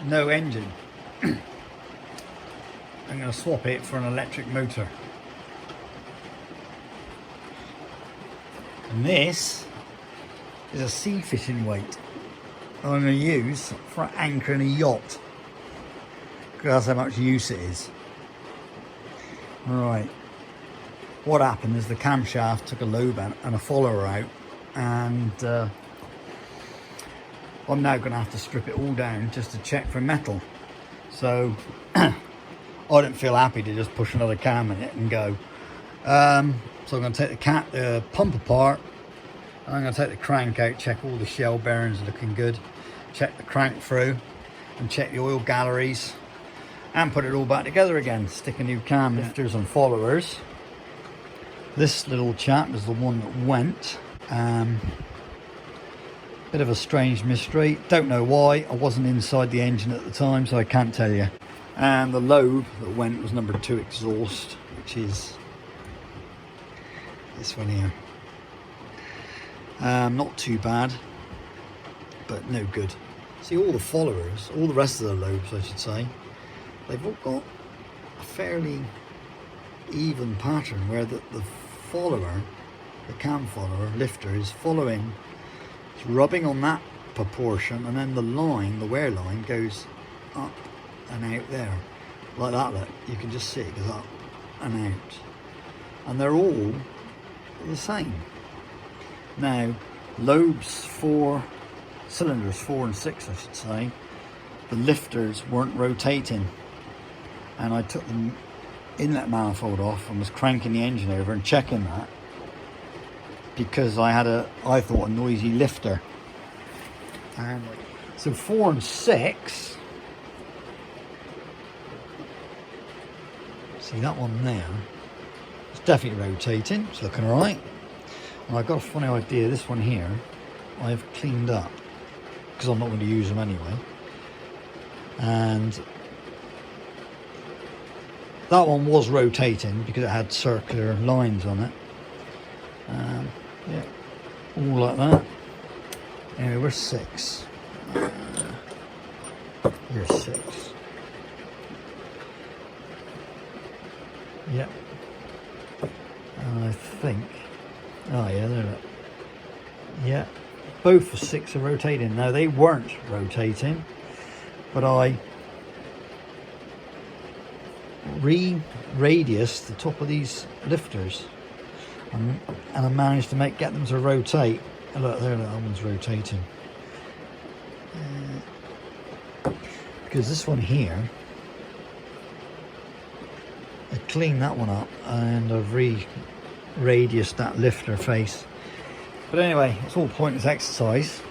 no engine. I'm going to swap it for an electric motor. And this is a sea fishing weight that I'm going to use for anchoring a yacht, because that's how much use it is. Right, what happened is the camshaft took a lobe and a follower out, and I'm now going to have to strip it all down just to check for metal. So I didn't feel happy to just push another cam in it and go. So I'm going to take the pump apart, and I'm going to take the crank out, check all the shell bearings are looking good, check the crank through, and check the oil galleries, and put it all back together again. Stick a new cam, lifters and followers. This little chap is the one that went. Bit of a strange mystery, don't know why. I wasn't inside the engine at the time, so I can't tell you. And the lobe that went was number 2 exhaust, which is this one here. Not too bad, but no good. See, all the followers, all the rest of the lobes I should say, they've all got a fairly even pattern where the follower, the cam follower, lifter is following, it's rubbing on that proportion, and then the line, the wear line, goes up and out there. Like that, look, you can just see it goes up and out. And they're all the same. Now, lobes for cylinders 4 and 6 I should say, the lifters weren't rotating, and I took the inlet manifold off and was cranking the engine over and checking that, because I thought a noisy lifter. And so 4 and 6, see that one there, it's definitely rotating, it's looking alright. And I've got a funny idea, this one here I've cleaned up, because I'm not going to use them anyway. And that one was rotating because it had circular lines on it. Yeah, all like that. Anyway, we're 6. You're 6. Yep. And I think, oh yeah, there. Yeah, both 6 are rotating. Now they weren't rotating, but I re-radiused the top of these lifters, and I managed to get them to rotate. Oh, look there, that one's rotating. Because this one here, I cleaned that one up and I've re-radiused that lifter face. But anyway, it's all pointless exercise,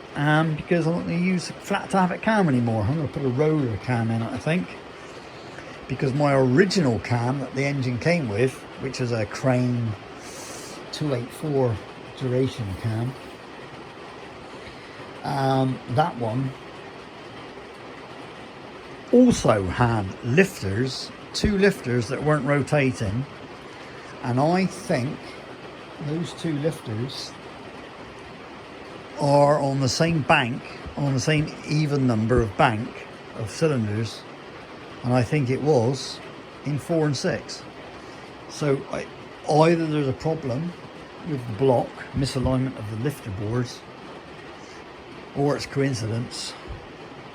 because I'm not going to use a flat tappet cam anymore. I'm going to put a roller cam in it, I think, because my original cam that the engine came with, which was a Crane 284 duration cam, that one also had lifters, 2 lifters that weren't rotating, and I think those 2 lifters are on the same bank, on the same even number of bank of cylinders, and I think it was in 4 and 6. So either there's a problem with the block, misalignment of the lifter boards, or it's coincidence.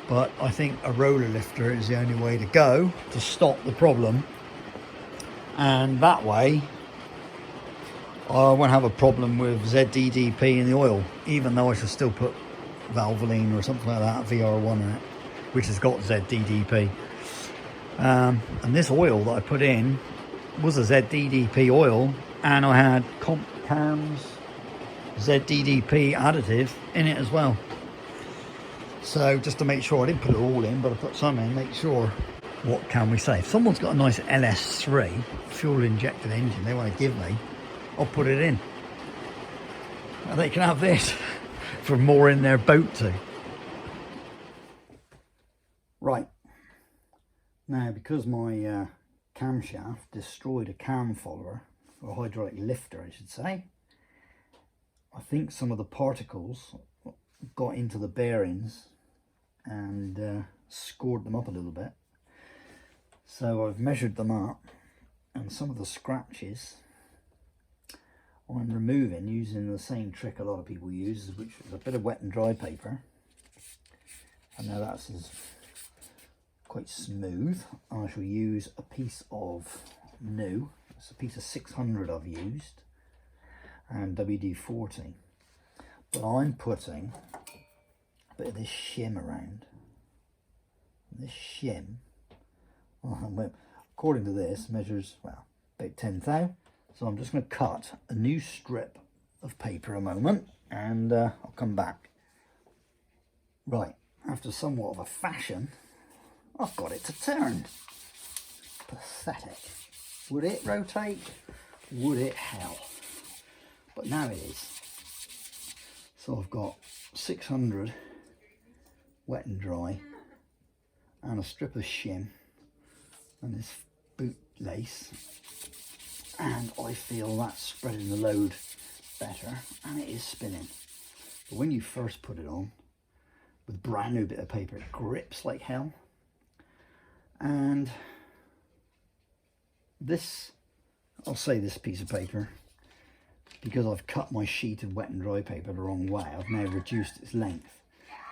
But I think a roller lifter is the only way to go to stop the problem, and that way I won't have a problem with ZDDP in the oil, even though I should still put Valvoline or something like that, VR1 in it, which has got ZDDP. And this oil that I put in was a ZDDP oil, and I had Comp Cam's ZDDP additive in it as well. So just to make sure, I didn't put it all in, but I put some in, make sure. What can we say? If someone's got a nice LS3 fuel injected engine they want to give me, I'll put it in. And they can have this for more in their boat too. Right. Now, because my camshaft destroyed a cam follower, or hydraulic lifter I should say, I think some of the particles got into the bearings and scored them up a little bit. So I've measured them up, and some of the scratches I'm removing using the same trick a lot of people use, which is a bit of wet and dry paper. And now that's quite smooth. I shall use a piece of new, it's a piece of 600 I've used, and WD-40. But I'm putting a bit of this shim around. This shim, well, according to this, measures, well, about 10 thou. So I'm just going to cut a new strip of paper a moment, and I'll come back. Right, after somewhat of a fashion, I've got it to turn. Pathetic. Would it rotate? Would it hell? But now it is. So I've got 600 wet and dry, and a strip of shim, and this boot lace, and I feel that's spreading the load better, and it is spinning. But when you first put it on with a brand new bit of paper, it grips like hell. And this, I'll say this piece of paper, because I've cut my sheet of wet and dry paper the wrong way, I've now reduced its length.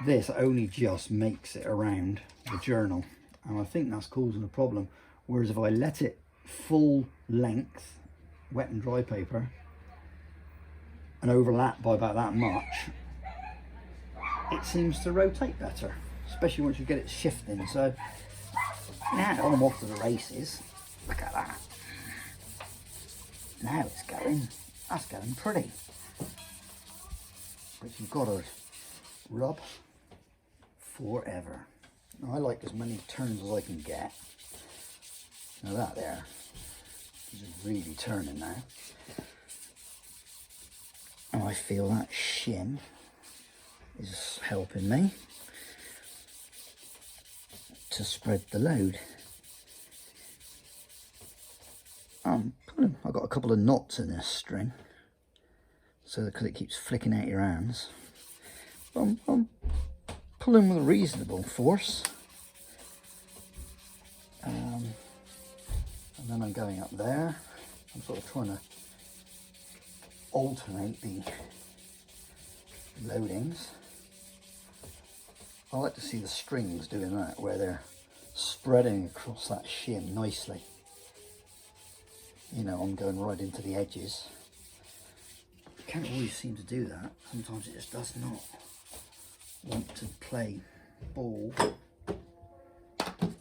This only just makes it around the journal, and I think that's causing a problem. Whereas if I let it full length, wet and dry paper, and overlap by about that much, it seems to rotate better, especially once you get it shifting. So now I'm off to the races. Look at that. Now it's going, that's going pretty. But you've got to rub forever. Now, I like as many turns as I can get. Now that there is really turning now. And I feel that shim is helping me to spread the load. I've got a couple of knots in this string, so because it keeps flicking out your hands. I'm pulling with a reasonable force, and then I'm going up there. I'm sort of trying to alternate the loadings. I like to see the strings doing that, where they're spreading across that shim nicely. You know, I'm going right into the edges. You can't always seem to do that. Sometimes it just does not want to play ball. And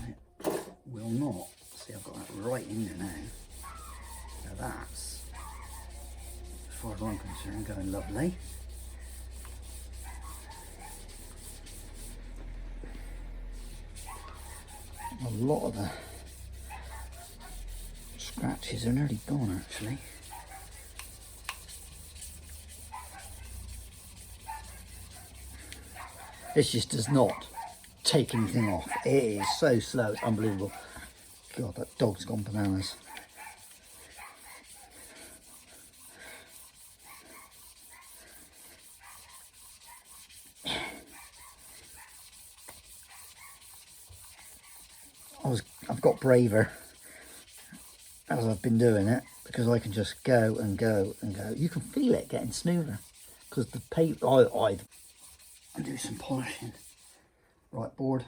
it will not. See, I've got that right in there now. Now that's, as far as I'm concerned, going lovely. A lot of the scratches are nearly gone, actually. This just does not take anything off. It is so slow, it's unbelievable. God, that dog's gone bananas. I've got braver as I've been doing it, because I can just go and go and go. You can feel it getting smoother because the paper. I'll do some polishing. Right, board.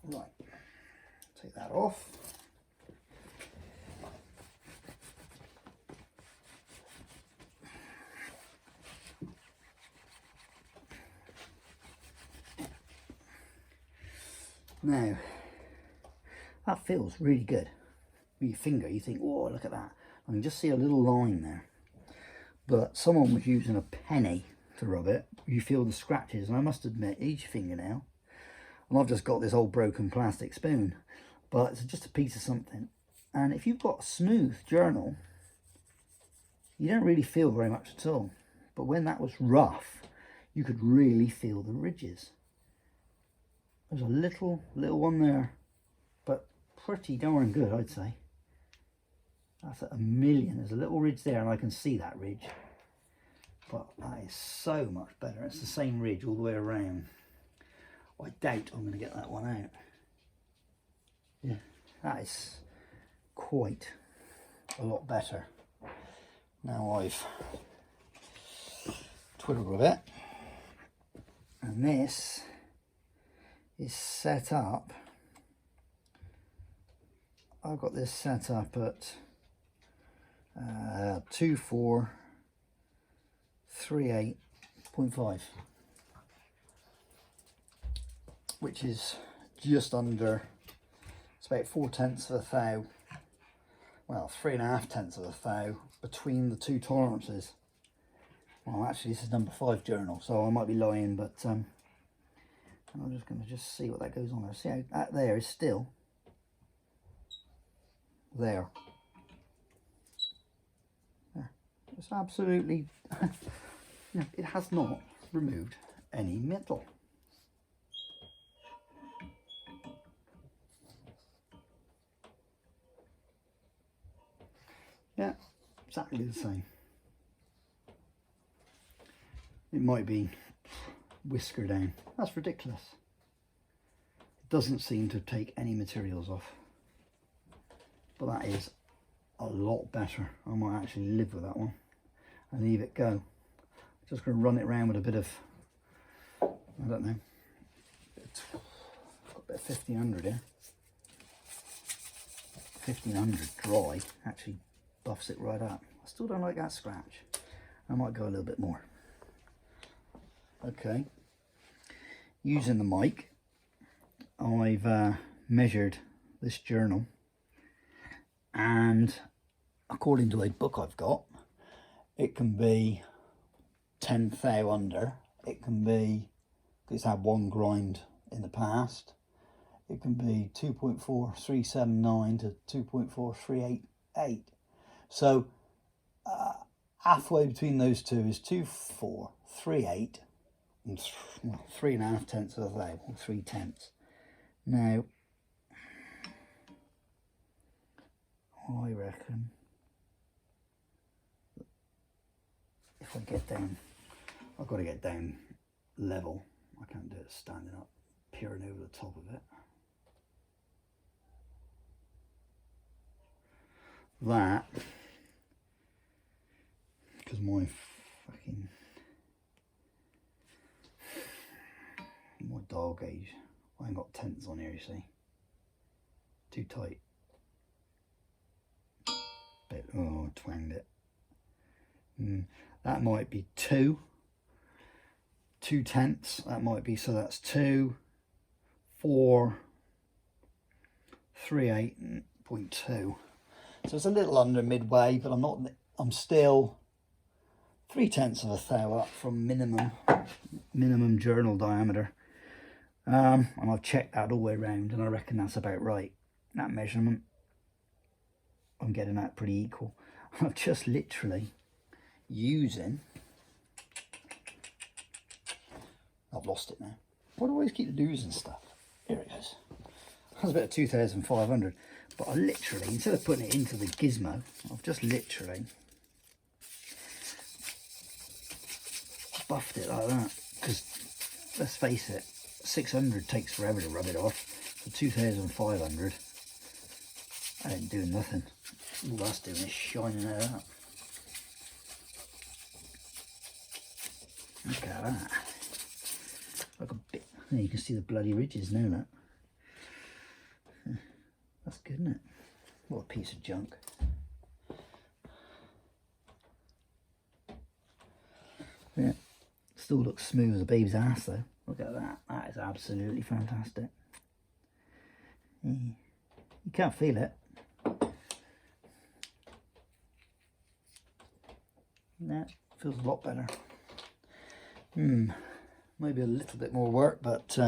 Right, take that off. Now, that feels really good. With your finger, you think, oh, look at that. I can just see a little line there. But someone was using a penny to rub it. You feel the scratches, and I must admit, each fingernail. And I've just got this old broken plastic spoon, but it's just a piece of something. And if you've got a smooth journal, you don't really feel very much at all. But when that was rough, you could really feel the ridges. There's a little one there, but pretty darn good, I'd say. That's at 1,000,000. There's a little ridge there, and I can see that ridge. but that is so much better. It's the same ridge all the way around. I doubt I'm going to get that one out. Yeah, that is quite a lot better. Now I've twiddled a bit, and this is set up. I've got this set up at 2438.5, which is just under, it's about 4/10 of a thou, well 3.5 of a thou between the two tolerances. Well, actually this is number 5 journal, so I might be lying, but I'm just going to see what that goes on there. See how that there is still there. It's absolutely, it has not removed any metal. Yeah, exactly the same. It might be whisker down. That's ridiculous. It doesn't seem to take any materials off. But that is a lot better. I might actually live with that one and leave it go. Just going to run it around with a bit of, I don't know, I've got a bit of 1500 here. 1500 dry actually buffs it right up. I still don't like that scratch. I might go a little bit more. Okay, using the mic, I've measured this journal, and according to a book I've got, it can be 10 thou under. It can be, it's had one grind in the past, it can be 2.4379 to 2.4388. So halfway between those two is 2438 and 3.5 of a thou, or 3/10. Now I reckon if I get down, I've got to get down level. I can't do it standing up, peering over the top of it. That, because my dial gauge, I ain't got tenths on here, you see. Too tight. Bit, oh, twanged it. That might be 2/10. That might be, so that's 2, 4, 38.2. So it's a little under midway, but I'm still 3/10 of a thou up from minimum journal diameter. And I've checked that all the way around, and I reckon that's about right. That measurement, I'm getting that pretty equal. I'm just literally using, I've lost it now. Why do I always keep losing stuff? Here it goes. That's about 2,500. But I literally, instead of putting it into the gizmo, I've just literally buffed it like that. Because let's face it, 600 takes forever to rub it off. So 2,500, I ain't doing nothing. All that's doing is shining it up. Look at that. Like a bit. There, you can see the bloody ridges now. That. That's good, isn't it? What a piece of junk. Yeah, still looks smooth as a baby's ass though. Look at that. That is absolutely fantastic. Yeah. You can't feel it. That feels a lot better. Maybe a little bit more work, but